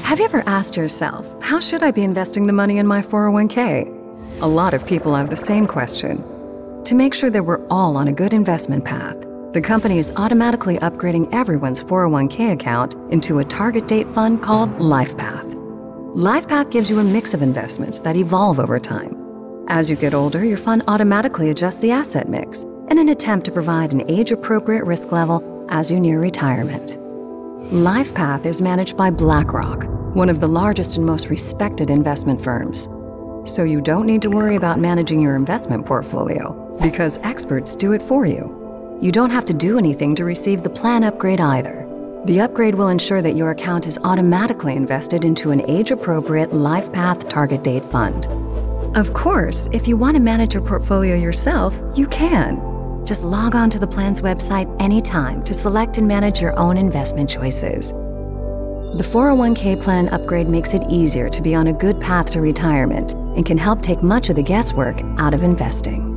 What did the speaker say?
Have you ever asked yourself, how should I be investing the money in my 401k? A lot of people have the same question. To make sure that we're all on a good investment path, the company is automatically upgrading everyone's 401k account into a target date fund called LifePath. LifePath gives you a mix of investments that evolve over time. As you get older, your fund automatically adjusts the asset mix in an attempt to provide an age-appropriate risk level as you near retirement. LifePath is managed by BlackRock, one of the largest and most respected investment firms. So you don't need to worry about managing your investment portfolio because experts do it for you. You don't have to do anything to receive the plan upgrade either. The upgrade will ensure that your account is automatically invested into an age-appropriate LifePath target date fund. Of course, if you want to manage your portfolio yourself, you can. Just log on to the plan's website anytime to select and manage your own investment choices. The 401k plan upgrade makes it easier to be on a good path to retirement and can help take much of the guesswork out of investing.